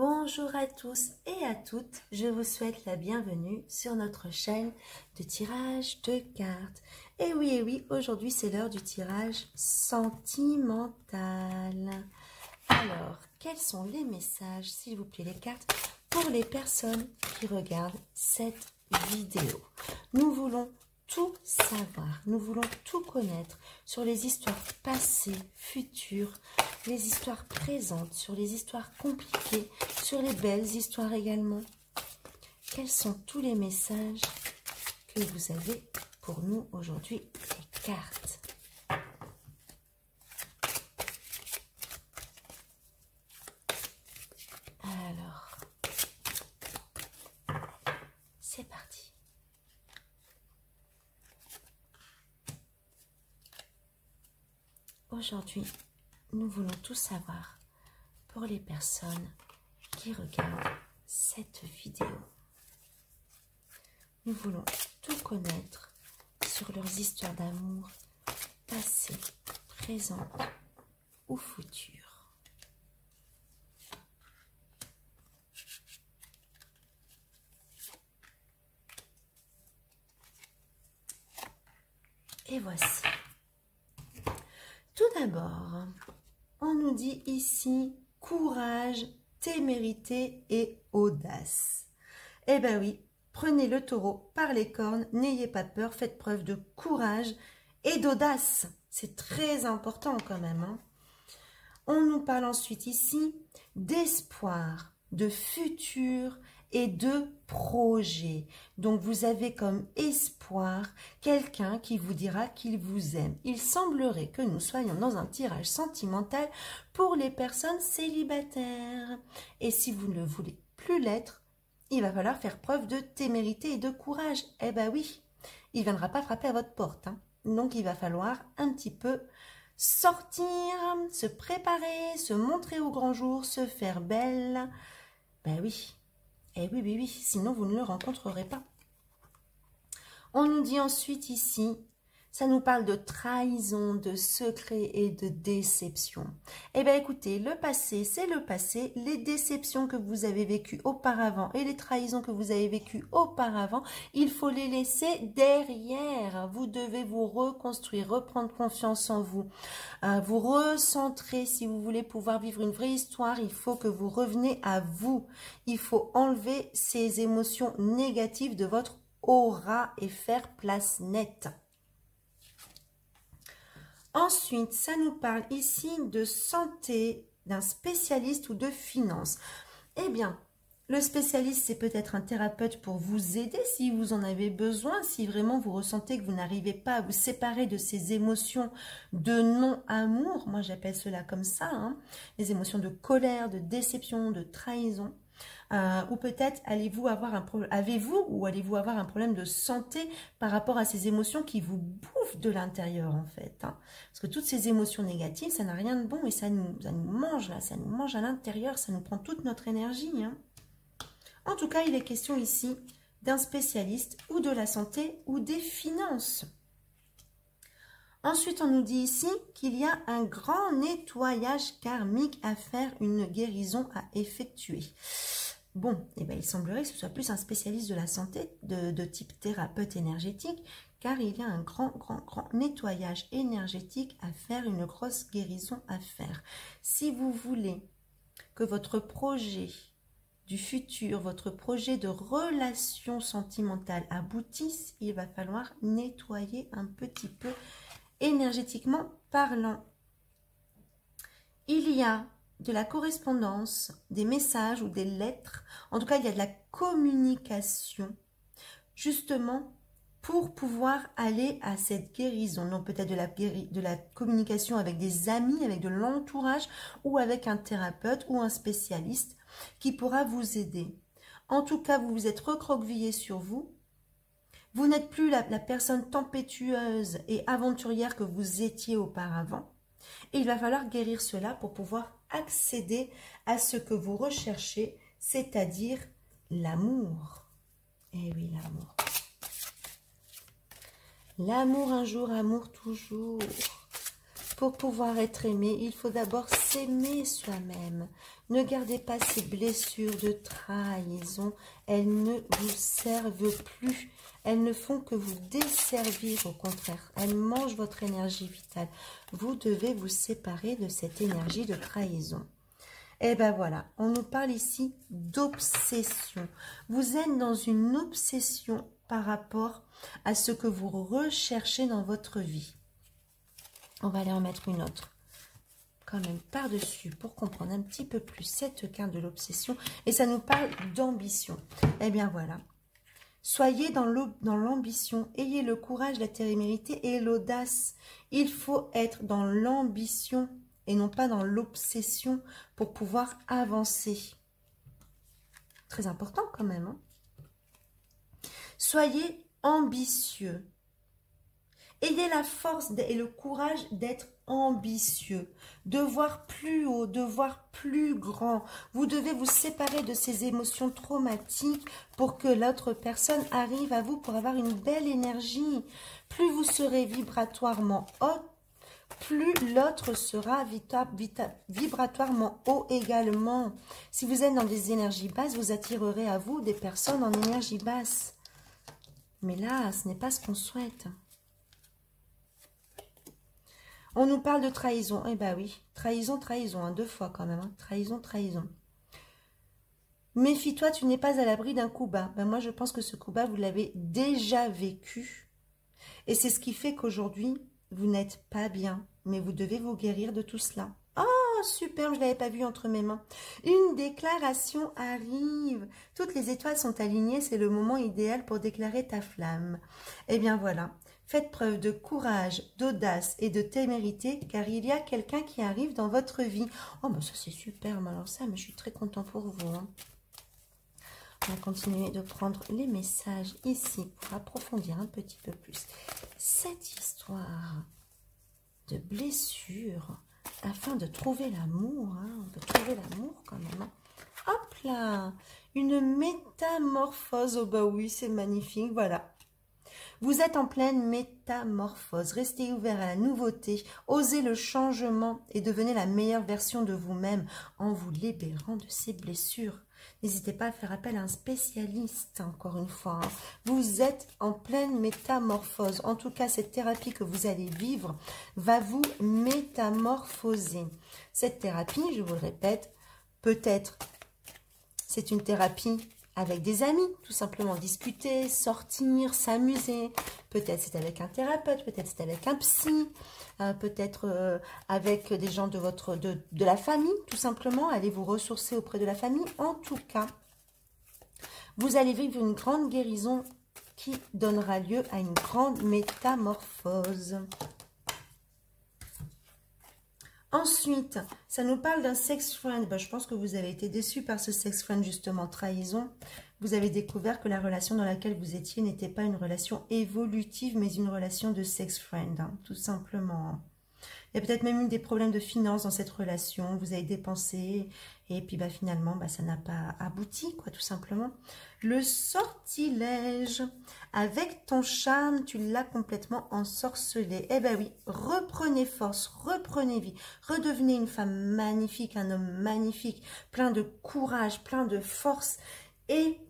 Bonjour à tous et à toutes, je vous souhaite la bienvenue sur notre chaîne de tirage de cartes. Et oui, aujourd'hui c'est l'heure du tirage sentimental. Alors, quels sont les messages, s'il vous plaît, les cartes, pour les personnes qui regardent cette vidéo? Nous voulons tout savoir, nous voulons tout connaître sur les histoires passées, futures, les histoires présentes, sur les histoires compliquées, sur les belles histoires également. Quels sont tous les messages que vous avez pour nous aujourd'hui, les cartes? Alors, c'est parti. Aujourd'hui, nous voulons tout savoir pour les personnes qui regardent cette vidéo. Nous voulons tout connaître sur leurs histoires d'amour passées, présentes ou futures. Et voici. Tout d'abord, on nous dit ici courage, témérité et audace. Eh bien oui, prenez le taureau par les cornes, n'ayez pas peur, faites preuve de courage et d'audace. C'est très important quand même, hein. On nous parle ensuite ici d'espoir, de futur et de projet. Donc vous avez comme espoir quelqu'un qui vous dira qu'il vous aime. Il semblerait que nous soyons dans un tirage sentimental pour les personnes célibataires. Et si vous ne voulez plus l'être, il va falloir faire preuve de témérité et de courage. Eh ben oui, il ne viendra pas frapper à votre porte, hein. Donc il va falloir un petit peu sortir, se préparer, se montrer au grand jour, se faire belle. Ben oui. Eh oui, sinon vous ne le rencontrerez pas. On nous dit ensuite ici, ça nous parle de trahison, de secret et de déception. Eh bien écoutez, le passé, c'est le passé. Les déceptions que vous avez vécues auparavant et les trahisons que vous avez vécues auparavant, il faut les laisser derrière. Vous devez vous reconstruire, reprendre confiance en vous, vous recentrer. Si vous voulez pouvoir vivre une vraie histoire, il faut que vous reveniez à vous. Il faut enlever ces émotions négatives de votre aura et faire place nette. Ensuite, ça nous parle ici de santé, d'un spécialiste ou de finances. Eh bien, le spécialiste, c'est peut-être un thérapeute pour vous aider si vous en avez besoin, si vraiment vous ressentez que vous n'arrivez pas à vous séparer de ces émotions de non-amour. Moi, j'appelle cela comme ça, hein, les émotions de colère, de déception, de trahison. Ou peut-être allez-vous avoir un problème de santé par rapport à ces émotions qui vous bouffent de l'intérieur en fait, hein. Parce que toutes ces émotions négatives, ça n'a rien de bon et ça nous mange là, ça nous mange à l'intérieur, ça nous prend toute notre énergie, hein. En tout cas, il est question ici d'un spécialiste ou de la santé ou des finances. Ensuite, on nous dit ici qu'il y a un grand nettoyage karmique à faire, une guérison à effectuer. Bon, eh bien, il semblerait que ce soit plus un spécialiste de la santé, de type thérapeute énergétique, car il y a un grand nettoyage énergétique à faire, une grosse guérison à faire. Si vous voulez que votre projet du futur, votre projet de relation sentimentale aboutisse, il va falloir nettoyer un petit peu énergétiquement parlant. Il y a de la correspondance, des messages ou des lettres. En tout cas, il y a de la communication, justement, pour pouvoir aller à cette guérison. Donc, peut-être de la communication avec des amis, avec de l'entourage, ou avec un thérapeute ou un spécialiste qui pourra vous aider. En tout cas, vous vous êtes recroquevillé sur vous. Vous n'êtes plus la personne tempétueuse et aventurière que vous étiez auparavant. Et il va falloir guérir cela pour pouvoir accéder à ce que vous recherchez, c'est-à-dire l'amour. Eh oui, l'amour. L'amour un jour, amour toujours. Pour pouvoir être aimé, il faut d'abord s'aimer soi-même. Ne gardez pas ces blessures de trahison. Elles ne vous servent plus. Elles ne font que vous desservir, au contraire. Elles mangent votre énergie vitale. Vous devez vous séparer de cette énergie de trahison. Et ben voilà, on nous parle ici d'obsession. Vous êtes dans une obsession par rapport à ce que vous recherchez dans votre vie. On va aller en mettre une autre, quand même par-dessus, pour comprendre un petit peu plus cette carte de l'obsession. Et ça nous parle d'ambition. Eh bien voilà. Soyez dans l'ambition, ayez le courage, la témérité et l'audace. Il faut être dans l'ambition et non pas dans l'obsession pour pouvoir avancer. Très important quand même. Hein. Soyez ambitieux. Ayez la force et le courage d'être ambitieux, de voir plus haut, de voir plus grand. Vous devez vous séparer de ces émotions traumatiques pour que l'autre personne arrive à vous pour avoir une belle énergie. Plus vous serez vibratoirement haut, plus l'autre sera vibratoirement haut également. Si vous êtes dans des énergies basses, vous attirerez à vous des personnes en énergie basse. Mais là, ce n'est pas ce qu'on souhaite. On nous parle de trahison. Eh bien oui, trahison, trahison, hein, 2 fois quand même. Hein. Trahison, trahison. Méfie-toi, tu n'es pas à l'abri d'un coup bas. Ben moi, je pense que ce coup bas, vous l'avez déjà vécu. Et c'est ce qui fait qu'aujourd'hui, vous n'êtes pas bien. Mais vous devez vous guérir de tout cela. Oh, super, je ne l'avais pas vu entre mes mains. Une déclaration arrive. Toutes les étoiles sont alignées. C'est le moment idéal pour déclarer ta flamme. Eh bien voilà. Faites preuve de courage, d'audace et de témérité, car il y a quelqu'un qui arrive dans votre vie. Oh, ben ça c'est super, alors ça, mais je suis très content pour vous. Hein. On va continuer de prendre les messages ici pour approfondir un petit peu plus cette histoire de blessure afin de trouver l'amour. Hein. On peut trouver l'amour quand même. Hein. Hop là, une métamorphose. Oh bah oui, c'est magnifique, voilà. Vous êtes en pleine métamorphose. Restez ouvert à la nouveauté. Osez le changement et devenez la meilleure version de vous-même en vous libérant de ces blessures. N'hésitez pas à faire appel à un spécialiste, encore une fois. Hein. Vous êtes en pleine métamorphose. En tout cas, cette thérapie que vous allez vivre va vous métamorphoser. Cette thérapie, je vous le répète, peut-être c'est une thérapie avec des amis, tout simplement discuter, sortir, s'amuser. Peut-être c'est avec un thérapeute, peut-être c'est avec un psy, peut-être avec des gens de la famille, tout simplement. Allez vous ressourcer auprès de la famille. En tout cas, vous allez vivre une grande guérison qui donnera lieu à une grande métamorphose. Ensuite, ça nous parle d'un sex friend. Ben, je pense que vous avez été déçu par ce sex friend, justement, trahison. Vous avez découvert que la relation dans laquelle vous étiez n'était pas une relation évolutive, mais une relation de sex friend, hein, tout simplement. Il y a peut-être même eu des problèmes de finances dans cette relation. Vous avez dépensé et puis bah, finalement, bah, ça n'a pas abouti, quoi, tout simplement. Le sortilège. Avec ton charme, tu l'as complètement ensorcelé. Eh bien oui, reprenez force, reprenez vie. Redevenez une femme magnifique, un homme magnifique, plein de courage, plein de force. Et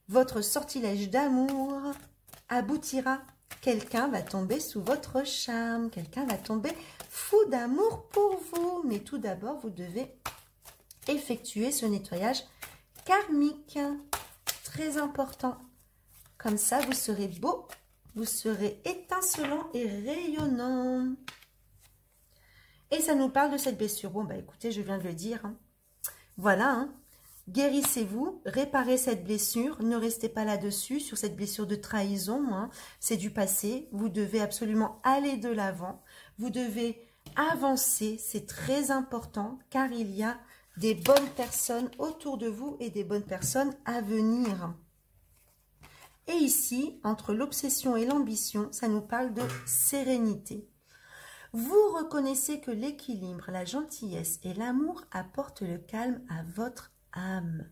votre sortilège d'amour aboutira. Quelqu'un va tomber sous votre charme. Quelqu'un va tomber fou d'amour pour vous. Mais tout d'abord, vous devez effectuer ce nettoyage karmique. Très important. Comme ça, vous serez beau, vous serez étincelant et rayonnant. Et ça nous parle de cette blessure. Bon, bah écoutez, je viens de le dire. Hein. Voilà, hein. Guérissez-vous, réparez cette blessure, ne restez pas là-dessus, sur cette blessure de trahison, hein. C'est du passé, vous devez absolument aller de l'avant, vous devez avancer, c'est très important, car il y a des bonnes personnes autour de vous et des bonnes personnes à venir. Et ici, entre l'obsession et l'ambition, ça nous parle de sérénité. Vous reconnaissez que l'équilibre, la gentillesse et l'amour apportent le calme à votre âme.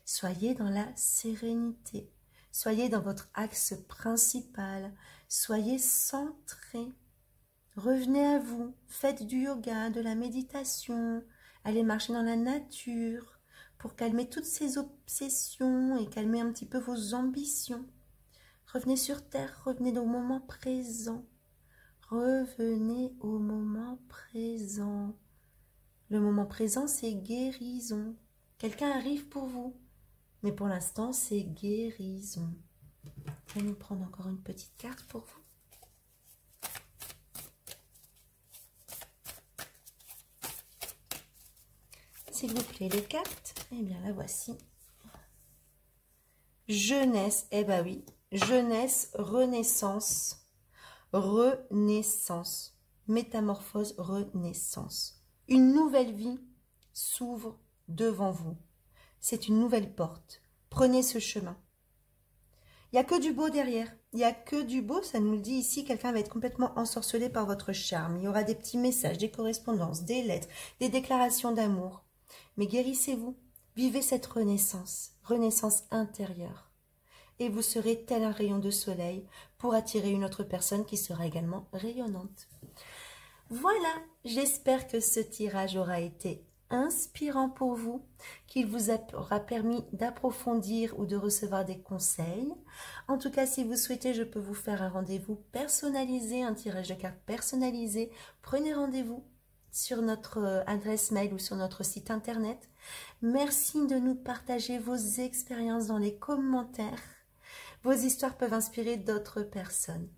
Soyez dans la sérénité. Soyez dans votre axe principal. Soyez centré. Revenez à vous, faites du yoga, de la méditation, allez marcher dans la nature pour calmer toutes ces obsessions et calmer un petit peu vos ambitions. Revenez sur terre, revenez au moment présent. Revenez au moment présent. Le moment présent, c'est guérison. Quelqu'un arrive pour vous, mais pour l'instant, c'est guérison. Je vais nous prendre encore une petite carte pour vous. S'il vous plaît, les cartes, eh bien la voici. Jeunesse, eh ben oui, jeunesse, renaissance, renaissance, métamorphose, renaissance. Une nouvelle vie s'ouvre devant vous. C'est une nouvelle porte. Prenez ce chemin. Il n'y a que du beau derrière. Il n'y a que du beau, ça nous le dit ici. Quelqu'un va être complètement ensorcelé par votre charme. Il y aura des petits messages, des correspondances, des lettres, des déclarations d'amour. Mais guérissez-vous. Vivez cette renaissance, renaissance intérieure. Et vous serez tel un rayon de soleil pour attirer une autre personne qui sera également rayonnante. Voilà, j'espère que ce tirage aura été inspirant pour vous, qu'il vous aura permis d'approfondir ou de recevoir des conseils. En tout cas, si vous souhaitez, je peux vous faire un rendez-vous personnalisé, un tirage de cartes personnalisé. Prenez rendez-vous sur notre adresse mail ou sur notre site internet. Merci de nous partager vos expériences dans les commentaires. Vos histoires peuvent inspirer d'autres personnes.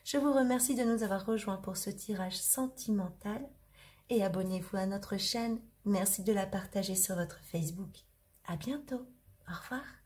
Je vous remercie de nous avoir rejoints pour ce tirage sentimental et abonnez-vous à notre chaîne. Merci de la partager sur votre Facebook. À bientôt. Au revoir.